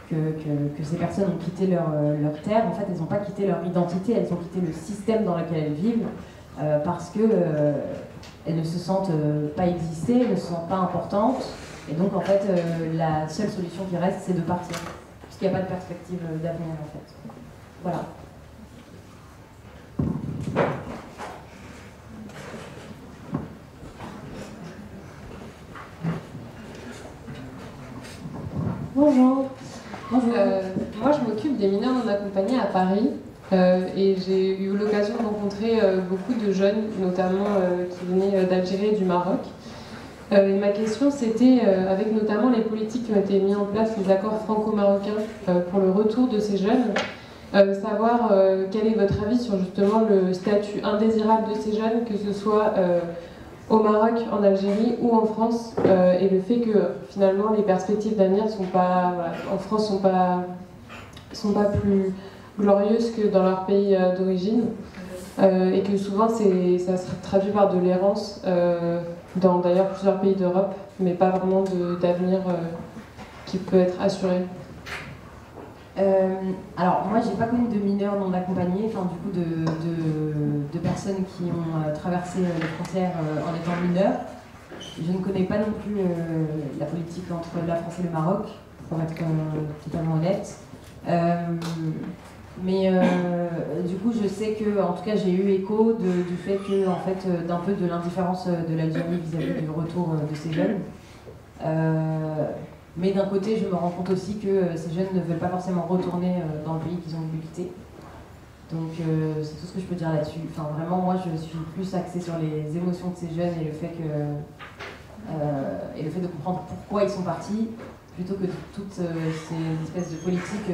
que ces personnes ont quitté leur terre. En fait, elles n'ont pas quitté leur identité, elles ont quitté le système dans lequel elles vivent, parce que elles ne se sentent pas exister, elles ne se sentent pas importantes. Et donc, en fait, la seule solution qui reste, c'est de partir. Parce qu'il n'y a pas de perspective d'avenir, en fait. Voilà. Bonjour. Bonjour. Moi, je m'occupe des mineurs non accompagnés à Paris. Et j'ai eu l'occasion de rencontrer beaucoup de jeunes, notamment qui venaient d'Algérie et du Maroc. Et ma question, c'était, avec notamment les politiques qui ont été mises en place, les accords franco-marocains pour le retour de ces jeunes, savoir quel est votre avis sur justement le statut indésirable de ces jeunes, que ce soit au Maroc, en Algérie ou en France, et le fait que finalement les perspectives d'avenir sont pas, voilà, en France sont pas plus glorieuses que dans leur pays d'origine, et que souvent ça se traduit par de l'errance dans d'ailleurs plusieurs pays d'Europe, mais pas vraiment d'avenir qui peut être assuré. Alors moi j'ai pas connu de mineurs non accompagnés, enfin du coup de personnes qui ont traversé les frontières en étant mineurs. Je ne connais pas non plus la politique entre la France et le Maroc, pour être totalement honnête. Mais du coup je sais que, en tout cas j'ai eu écho du fait que, en fait, d'un peu de l'indifférence de l'Algérie vis-à-vis du retour de ces jeunes. Mais d'un côté, je me rends compte aussi que ces jeunes ne veulent pas forcément retourner dans le pays qu'ils ont voulu quitter. Donc c'est tout ce que je peux dire là-dessus. Enfin, vraiment, moi, je suis plus axée sur les émotions de ces jeunes et le fait de comprendre pourquoi ils sont partis, plutôt que toutes ces espèces de politiques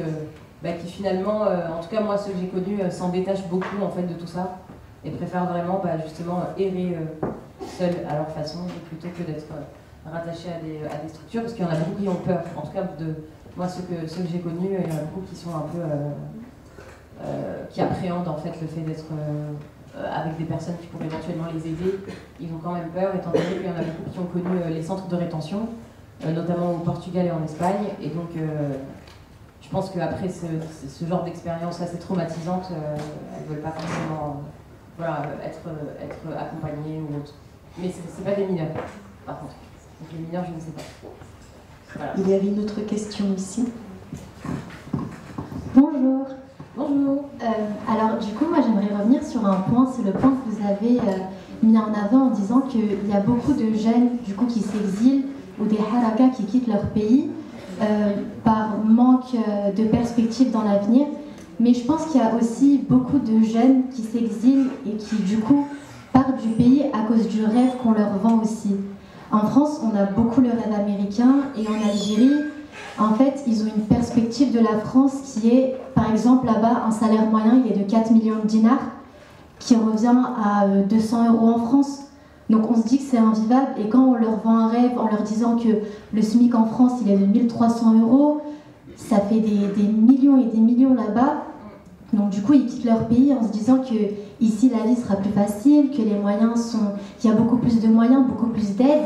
qui finalement, en tout cas moi, ceux que j'ai connus, s'en détachent beaucoup en fait de tout ça et préfèrent vraiment justement errer seuls à leur façon, plutôt que d'être rattachés à des structures, parce qu'il y en a beaucoup qui ont peur. En tout cas, moi, ceux que j'ai connus, il y en a beaucoup qui sont un peu qui appréhendent en fait le fait d'être avec des personnes qui pourraient éventuellement les aider. Ils ont quand même peur, étant donné qu'il y en a beaucoup qui ont connu les centres de rétention, notamment au Portugal et en Espagne. Et donc, je pense qu'après ce genre d'expérience assez traumatisante, elles ne veulent pas forcément être accompagnées ou autre. Mais c'est pas des mineurs, par contre. Donc les mineurs, je ne sais pas. Voilà. Il y avait une autre question ici. Bonjour. Bonjour. Alors du coup, moi j'aimerais revenir sur un point, c'est le point que vous avez mis en avant en disant qu'il y a beaucoup de jeunes du coup qui s'exilent ou des harakas qui quittent leur pays par manque de perspective dans l'avenir. Mais je pense qu'il y a aussi beaucoup de jeunes qui s'exilent et qui du coup partent du pays à cause du rêve qu'on leur vend aussi. En France, on a beaucoup le rêve américain, et en Algérie, en fait, ils ont une perspective de la France qui est, par exemple, là-bas, un salaire moyen, il est de 4 millions de dinars, qui revient à 200 € en France. Donc on se dit que c'est invivable, et quand on leur vend un rêve en leur disant que le SMIC en France, il est de 1300 €, ça fait des millions et des millions là-bas. Donc du coup, ils quittent leur pays en se disant que ici la vie sera plus facile, que les moyens qu'il y a beaucoup plus de moyens, beaucoup plus d'aide.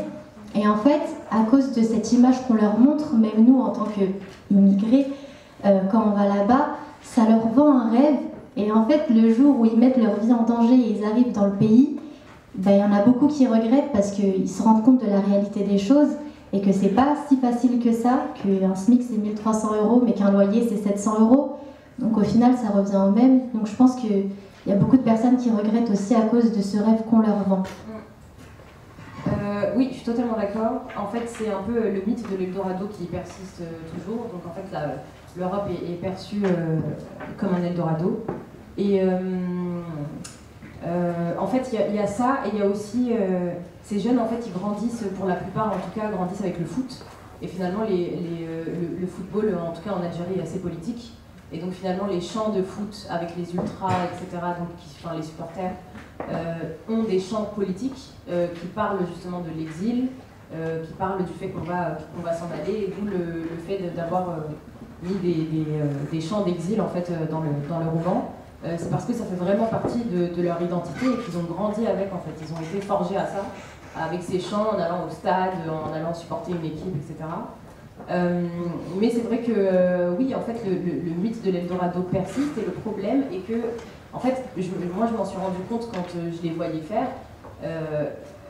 Et en fait, à cause de cette image qu'on leur montre, même nous en tant qu'immigrés, quand on va là-bas, ça leur vend un rêve. Et en fait, le jour où ils mettent leur vie en danger et ils arrivent dans le pays, il y en a beaucoup qui regrettent parce qu'ils se rendent compte de la réalité des choses et que c'est pas si facile que ça, qu'un SMIC c'est 1300 €, mais qu'un loyer c'est 700 €. Donc au final, ça revient au même. Donc je pense qu'il y a beaucoup de personnes qui regrettent aussi à cause de ce rêve qu'on leur vend. Oui, je suis totalement d'accord. En fait, c'est un peu le mythe de l'Eldorado qui persiste toujours. Donc en fait, l'Europe est perçue comme un Eldorado. Et en fait, il y a ça, et il y a aussi ces jeunes, en fait, ils grandissent, pour la plupart en tout cas, grandissent avec le foot. Et finalement, le football, en tout cas en Algérie, est assez politique. Et donc finalement, les chants de foot avec les ultras, etc., donc les supporters, ont des chants politiques qui parlent justement de l'exil, qui parlent du fait qu'on va s'en aller, et d'où le fait d'avoir mis des chants d'exil en fait dans le roman. C'est parce que ça fait vraiment partie de leur identité et qu'ils ont grandi avec, en fait. Ils ont été forgés à ça, avec ces chants, en allant au stade, en allant supporter une équipe, etc. Mais c'est vrai que oui, en fait, le mythe de l'Eldorado persiste, et le problème est que, en fait, moi je m'en suis rendu compte quand je les voyais faire,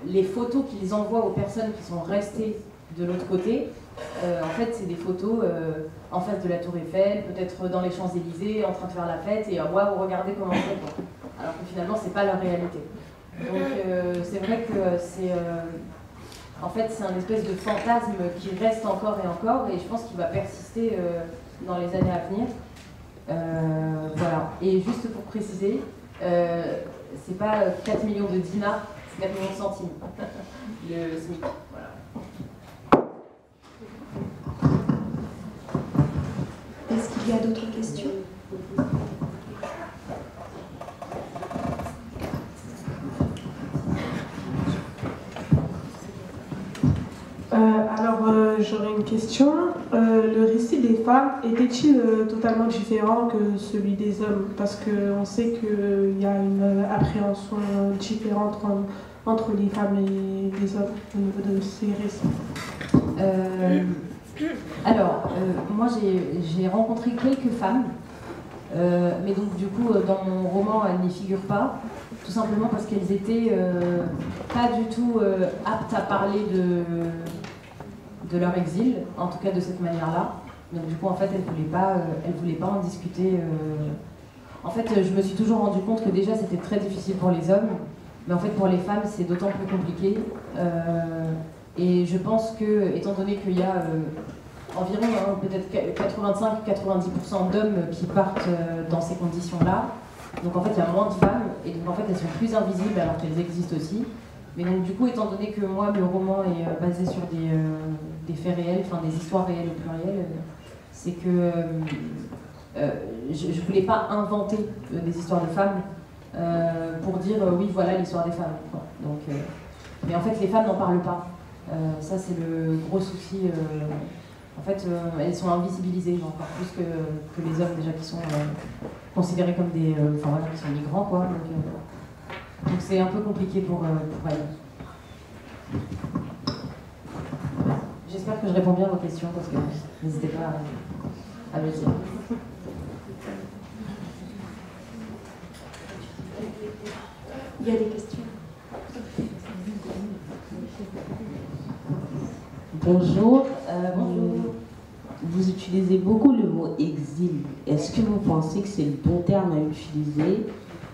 les photos qu'ils envoient aux personnes qui sont restées de l'autre côté, en fait, c'est des photos en face de la Tour Eiffel, peut-être dans les Champs-Élysées, en train de faire la fête, et waouh, regardez comment on fait. Alors que finalement, c'est pas leur réalité. Donc c'est vrai que c'est en fait, c'est un espèce de fantasme qui reste encore et encore, et je pense qu'il va persister dans les années à venir. Voilà. Et juste pour préciser, c'est pas 4 millions de dinars, c'est 4 millions de centimes, le SMIC. Voilà. Est-ce qu'il y a d'autres questions ? J'aurais une question. Le récit des femmes était-il totalement différent que celui des hommes? Parce qu'on sait qu'il y a une appréhension différente entre les femmes et les hommes au niveau de ces récits. Moi j'ai rencontré quelques femmes, mais donc du coup dans mon roman elles n'y figurent pas, tout simplement parce qu'elles étaient pas du tout aptes à parler de leur exil, en tout cas de cette manière-là. Donc du coup en fait elles voulaient pas en discuter. En fait je me suis toujours rendu compte que déjà c'était très difficile pour les hommes, mais en fait pour les femmes c'est d'autant plus compliqué. Et je pense que, étant donné qu'il y a environ peut-être 85-90% d'hommes qui partent dans ces conditions-là, donc en fait il y a moins de femmes, et donc en fait elles sont plus invisibles alors qu'elles existent aussi. Mais donc du coup, étant donné que moi le roman est basé sur des faits réels, enfin des histoires réelles au pluriel, c'est que je voulais pas inventer des histoires de femmes pour dire oui voilà l'histoire des femmes. Donc, mais en fait les femmes n'en parlent pas. Ça c'est le gros souci. En fait, elles sont invisibilisées encore plus que les hommes déjà qui sont considérés comme des, enfin voilà, qui sont migrants quoi. Donc c'est un peu compliqué pour elles. J'espère que je réponds bien à vos questions parce que n'hésitez pas à me le dire. Il y a des questions. Bonjour. Vous utilisez beaucoup le mot exil. Est-ce que vous pensez que c'est le bon terme à utiliser?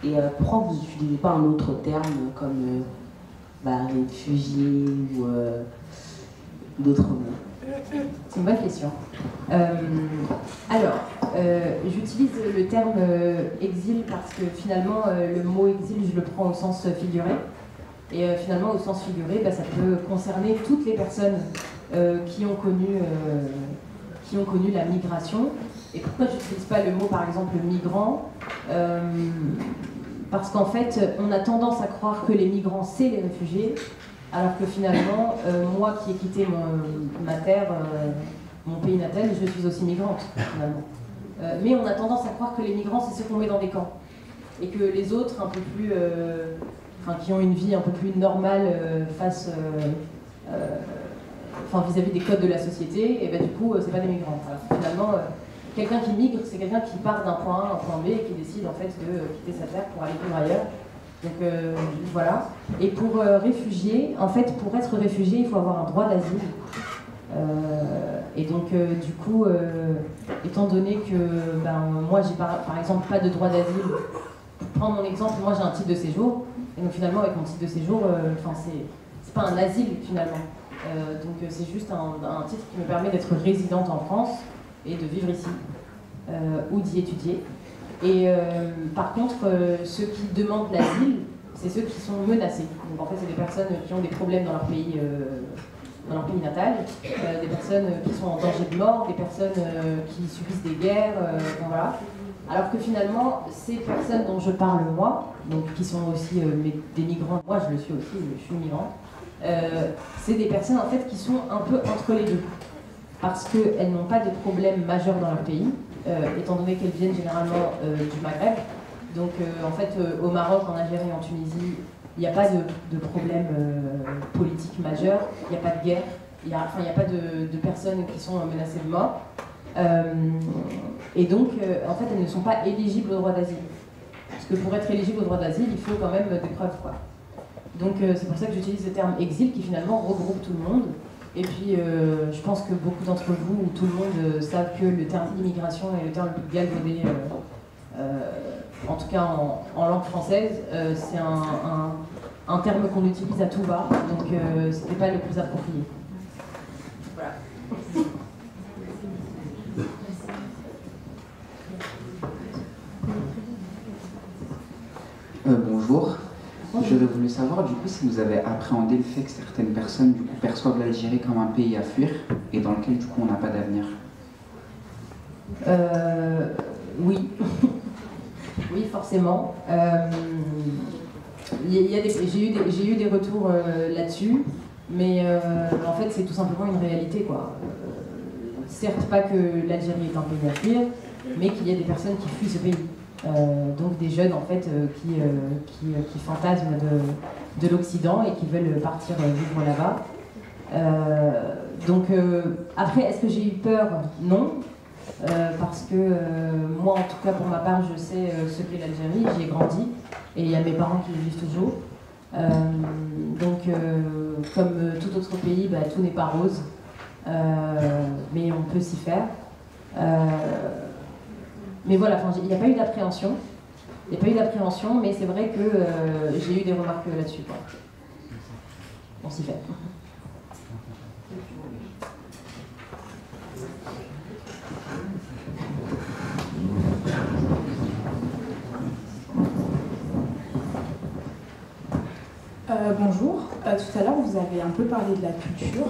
Et pourquoi vous n'utilisez pas un autre terme comme réfugié ou d'autres mots? C'est une bonne question. J'utilise le terme exil parce que finalement le mot exil je le prends au sens figuré. Et finalement au sens figuré, ça peut concerner toutes les personnes qui ont connu la migration. Et pourquoi je n'utilise pas le mot par exemple migrant? Parce qu'en fait, on a tendance à croire que les migrants, c'est les réfugiés, alors que finalement, moi qui ai quitté ma terre, mon pays natal, je suis aussi migrante, finalement. Mais on a tendance à croire que les migrants, c'est ceux qu'on met dans des camps. Et que les autres, un peu plus... qui ont une vie un peu plus normale vis-à-vis des codes de la société, et du coup, c'est pas des migrants. Alors, finalement... quelqu'un qui migre, c'est quelqu'un qui part d'un point A à un point B et qui décide en fait de quitter sa terre pour aller vivre ailleurs. Donc voilà. Et pour réfugié, en fait, pour être réfugié, il faut avoir un droit d'asile. Et donc du coup, étant donné que moi j'ai par exemple pas de droit d'asile, pour prendre mon exemple, moi j'ai un titre de séjour. Et donc finalement avec mon titre de séjour, c'est pas un asile finalement. Donc c'est juste un titre qui me permet d'être résidente en France et de vivre ici, ou d'y étudier. Et par contre, ceux qui demandent l'asile, c'est ceux qui sont menacés. Donc en fait, c'est des personnes qui ont des problèmes dans leur pays natal, des personnes qui sont en danger de mort, des personnes qui subissent des guerres, voilà. Alors que finalement, ces personnes dont je parle moi, donc qui sont aussi des migrants, moi je le suis aussi, je suis migrante, c'est des personnes en fait qui sont un peu entre les deux. Parce qu'elles n'ont pas de problèmes majeurs dans leur pays, étant donné qu'elles viennent généralement du Maghreb. Donc en fait, au Maroc, en Algérie, en Tunisie, il n'y a pas de problème politique majeur, il n'y a pas de guerre, il n'y a pas de personnes qui sont menacées de mort. Et donc, en fait, elles ne sont pas éligibles au droit d'asile. Parce que pour être éligible au droit d'asile, il faut quand même des preuves, quoi. Donc c'est pour ça que j'utilise le terme exil qui finalement regroupe tout le monde. Et puis, je pense que beaucoup d'entre vous, ou tout le monde, savent que le terme immigration est le terme le plus galvaudé, en tout cas en langue française. C'est un terme qu'on utilise à tout va, donc c'était pas le plus approprié. Voilà. Bonjour. J'aurais voulu savoir du coup si vous avez appréhendé le fait que certaines personnes du coup perçoivent l'Algérie comme un pays à fuir et dans lequel du coup on n'a pas d'avenir. Oui. Oui, forcément. J'ai eu des retours là-dessus. Mais en fait, c'est tout simplement une réalité, quoi. Certes, pas que l'Algérie est un pays à fuir, mais qu'il y a des personnes qui fuient ce pays. Donc des jeunes, en fait, qui fantasment de l'Occident et qui veulent partir vivre là-bas. Après, est-ce que j'ai eu peur? Non. Parce que moi, en tout cas, pour ma part, je sais ce qu'est l'Algérie, j'y ai grandi, et il y a mes parents qui y vivent toujours. Comme tout autre pays, tout n'est pas rose, mais on peut s'y faire. Mais voilà, il n'y a pas eu d'appréhension. Il n'y a pas eu d'appréhension, mais c'est vrai que j'ai eu des remarques là-dessus. On s'y fait. Bonjour, tout à l'heure vous avez un peu parlé de la culture.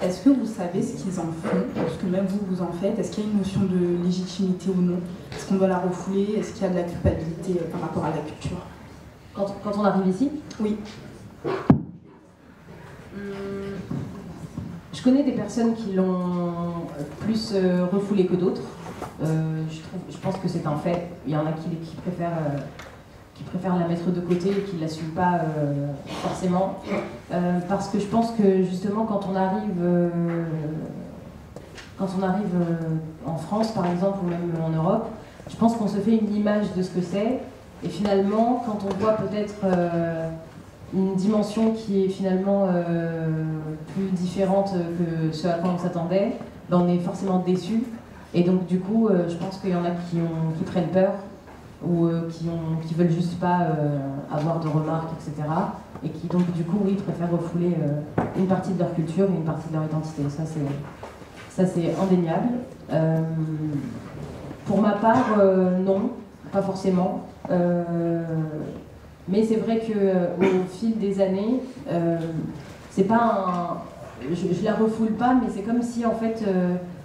Est-ce que vous savez ce qu'ils en font? Est-ce que même vous en faites? Est-ce qu'il y a une notion de légitimité ou non? Est-ce qu'on doit la refouler? Est-ce qu'il y a de la culpabilité par rapport à la culture? Quand on arrive ici? Oui. Je connais des personnes qui l'ont plus refoulé que d'autres. Je pense que c'est un fait. Il y en a qui préfèrent la mettre de côté et qui ne l'assument pas forcément. Parce que je pense que justement quand on arrive en France par exemple ou même en Europe, je pense qu'on se fait une image de ce que c'est. Et finalement, quand on voit peut-être une dimension qui est finalement plus différente que ce à quoi on s'attendait, on est forcément déçu. Et donc du coup, je pense qu'il y en a qui prennent peur ou qui veulent juste pas avoir de remarques, etc. Et qui donc du coup, oui, préfèrent refouler une partie de leur culture et une partie de leur identité. Ça c'est indéniable. Pour ma part, non, pas forcément. Mais c'est vrai qu'au fil des années, c'est pas je la refoule pas, mais c'est comme si en fait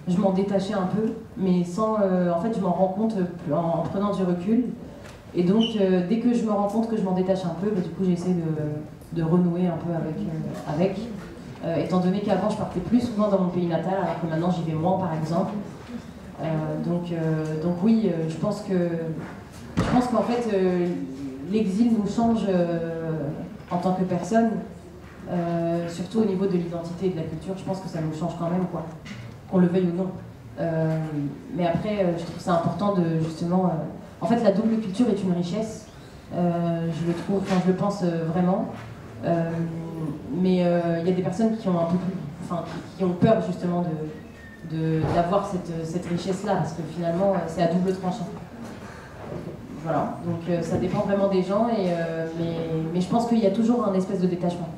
je m'en détachais un peu, mais sans. En fait, je m'en rends compte en prenant du recul. Et donc, dès que je me rends compte que je m'en détache un peu, du coup, j'essaie de renouer un peu avec. Étant donné qu'avant, je partais plus souvent dans mon pays natal, alors que maintenant, j'y vais moins, par exemple. Donc oui, je pense qu'en fait, l'exil nous change en tant que personne, surtout au niveau de l'identité et de la culture. Je pense que ça nous change quand même, quoi. Qu'on le veuille ou non. Mais après, je trouve ça important de justement. En fait, la double culture est une richesse. Je le pense vraiment. Mais il y a des personnes qui ont un peu plus, qui ont peur justement d'avoir cette richesse-là, parce que finalement, c'est à double tranchant. Voilà. Donc ça dépend vraiment des gens, mais je pense qu'il y a toujours un espèce de détachement.